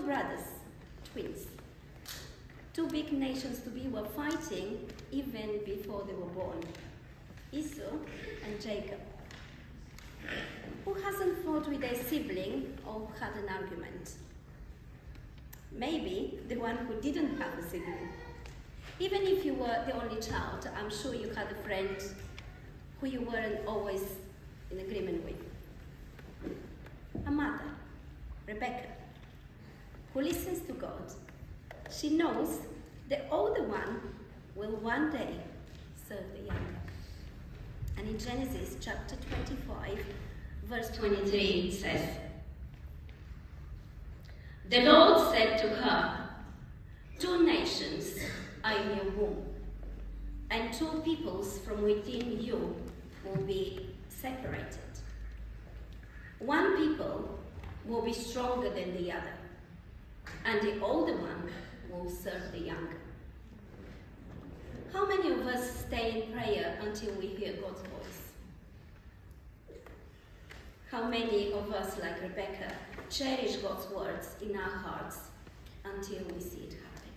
brothers, twins. Two big nations to be were fighting even before they were born. Esau and Jacob. Who hasn't fought with their sibling or had an argument? Maybe the one who didn't have a sibling. Even if you were the only child, I'm sure you had a friend who you weren't always in agreement with. A mother, Rebecca, who listens to God. She knows the older one will one day serve the younger. And in Genesis chapter 25, verse 23, it says, "The Lord said to her, 2 nations are in your womb, and 2 peoples from within you will be separated. One people will be stronger than the other, and the older one will serve the younger." How many of us stay in prayer until we hear God's voice? How many of us, like Rebecca, cherish God's words in our hearts until we see it happen?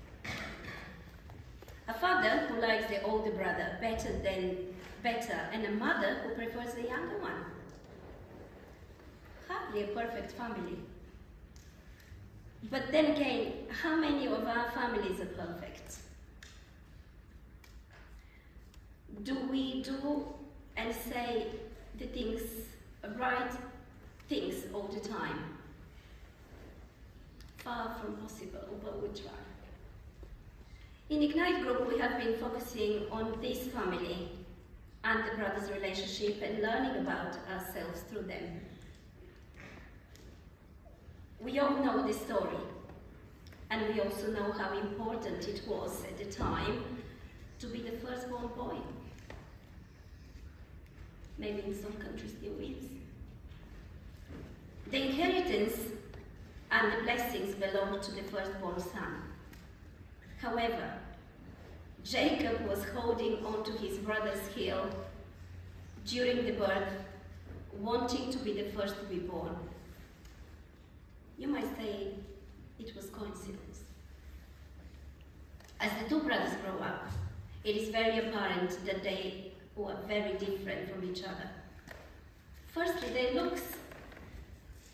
A father who likes the older brother better, and a mother who prefers the younger one. Hardly a perfect family. But then again, how many of our families are perfect? Do we do and say the right things all the time? Far from possible, but we try. In Ignite Group, we have been focusing on this family and the brothers' relationship and learning about ourselves through them. We all know the story, and we also know how important it was at the time to be the firstborn boy. Maybe in some countries still is. The inheritance and the blessings belonged to the firstborn son. However, Jacob was holding on to his brother's heel during the birth, wanting to be the first to be born. You might say it was coincidence. As the 2 brothers grow up, it is very apparent that they were very different from each other. Firstly, their looks.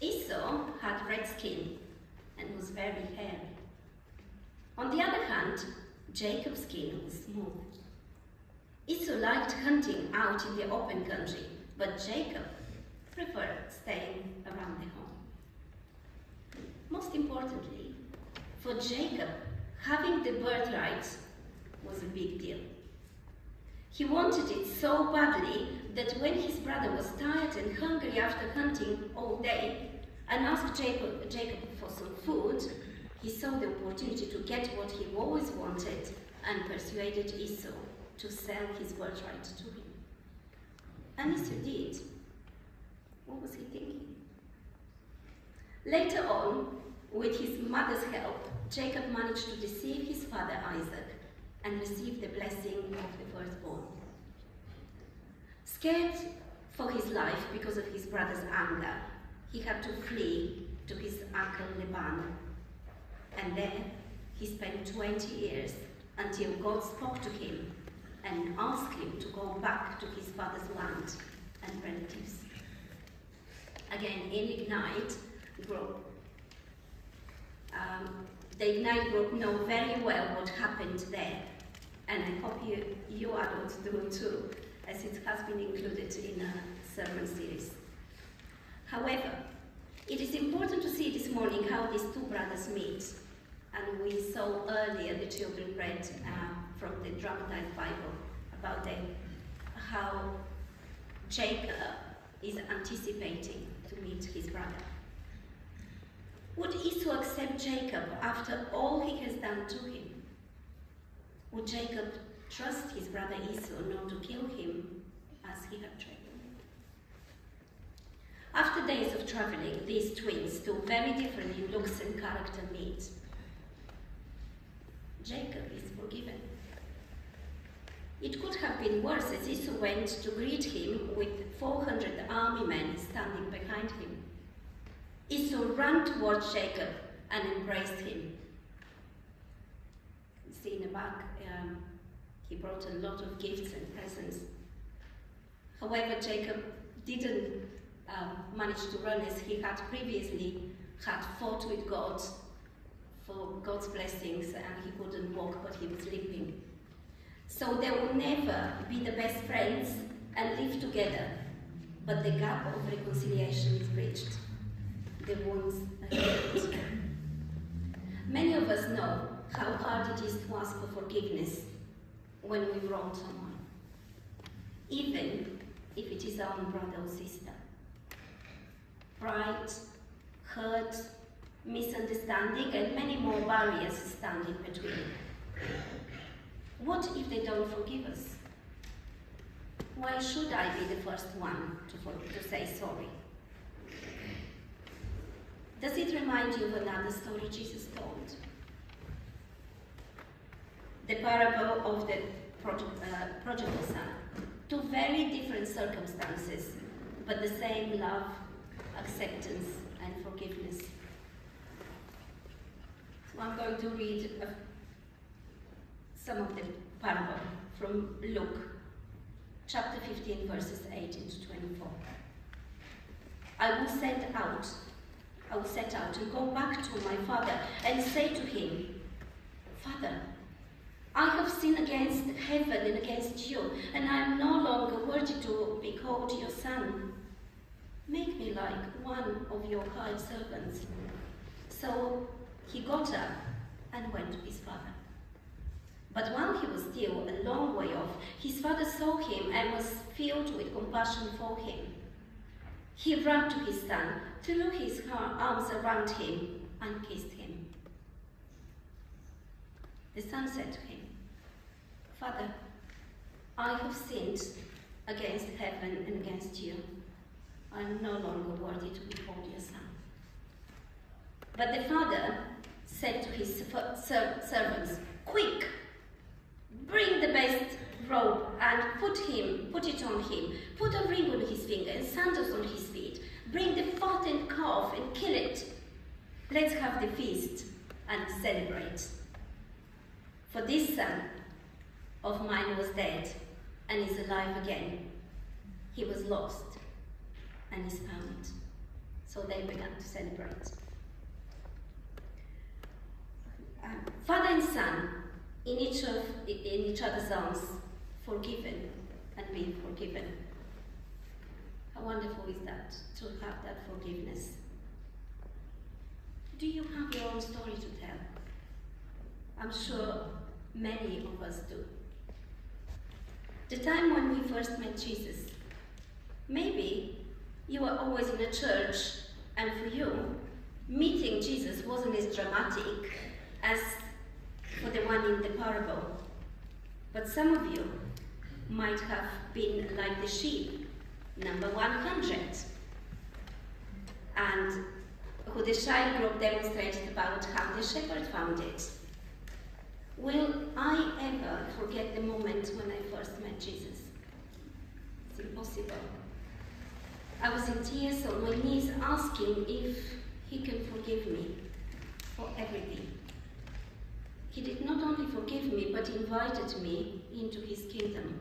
Esau had red skin and was very hairy. On the other hand, Jacob's skin was smooth. Esau liked hunting out in the open country, but Jacob preferred staying around the home. Most importantly, for Jacob, having the birthright was a big deal. He wanted it so badly that when his brother was tired and hungry after hunting all day and asked Jacob for some food, he saw the opportunity to get what he always wanted and persuaded Esau to sell his birthright to him. And Esau did. What was he thinking? Later on, with his mother's help, Jacob managed to deceive his father Isaac and receive the blessing of the firstborn. Scared for his life because of his brother's anger, he had to flee to his uncle Laban. And there he spent 20 years until God spoke to him and asked him to go back to his father's land and relatives. Again, in Ignite Group, the Ignite Group know very well what happened there, and I hope you adults do too, as it has been included in a sermon series. However, it is important to see this morning how these 2 brothers meet, and we saw earlier the children read from the dramatized Bible about how Jacob is anticipating to meet his brother. Would Esau accept Jacob after all he has done to him? Would Jacob trust his brother Esau not to kill him as he had threatened? After days of traveling, these twins, 2 very different in looks and character, meet. Jacob is forgiven. It could have been worse as Esau went to greet him with 400 army men standing behind him. Esau ran towards Jacob, and embraced him. You see in the back, he brought a lot of gifts and presents. However, Jacob didn't manage to run as he had previously had fought with God for God's blessings, and he couldn't walk, but he was limping. So they will never be the best friends and live together, but the gap of reconciliation is bridged. The wounds are healed. Many of us know how hard it is to ask for forgiveness when we've wronged someone, even if it is our own brother or sister. Pride, hurt, misunderstanding, and many more barriers stand in between. What if they don't forgive us? Why should I be the first one to say sorry? Does it remind you of another story Jesus told? The parable of the prodigal son. Two very different circumstances, but the same love, acceptance, and forgiveness. So I'm going to read some of the parable from Luke, chapter 15, verses 18 to 24. I will set out and go back to my father and say to him, Father, I have sinned against heaven and against you, and I am no longer worthy to be called your son. Make me like one of your hired servants. So he got up and went to his father. But while he was still a long way off, his father saw him and was filled with compassion for him. He ran to his son, threw his arms around him, and kissed him. The son said to him, Father, I have sinned against heaven and against you. I am no longer worthy to be called your son. But the father said to his servants, Quick, bring the best robe and put it on him. Put a ring on his finger and sandals on his feet. Bring the fattened calf and kill it. Let's have the feast and celebrate. For this son of mine was dead and is alive again. He was lost and is found. So they began to celebrate. Father and son, in each other's arms, forgiven and being forgiven. How wonderful is that, to have that forgiveness? Do you have your own story to tell? I'm sure many of us do. The time when we first met Jesus. Maybe you were always in a church, and for you, meeting Jesus wasn't as dramatic as for the one in the parable. But some of you might have been like the sheep, number 100, and who the child group demonstrated about how the shepherd found it. Will I ever forget the moment when I first met Jesus? It's impossible. I was in tears on my knees asking if he can forgive me for everything. He did not only forgive me, but invited me into his kingdom.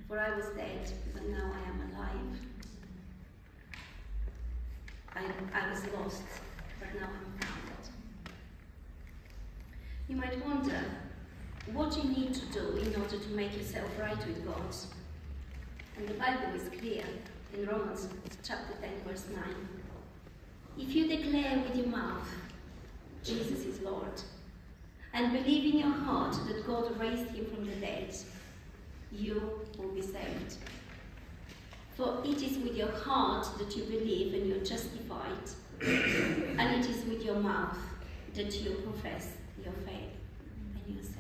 For I was dead, but now I am alive. I was lost, but now I'm found. You might wonder what you need to do in order to make yourself right with God. And the Bible is clear in Romans chapter 10, verse 9. If you declare with your mouth, Jesus is Lord, and believe in your heart that God raised him from the dead, you will be saved. For it is with your heart that you believe and you're justified, and it is with your mouth that you profess your faith and you're saved.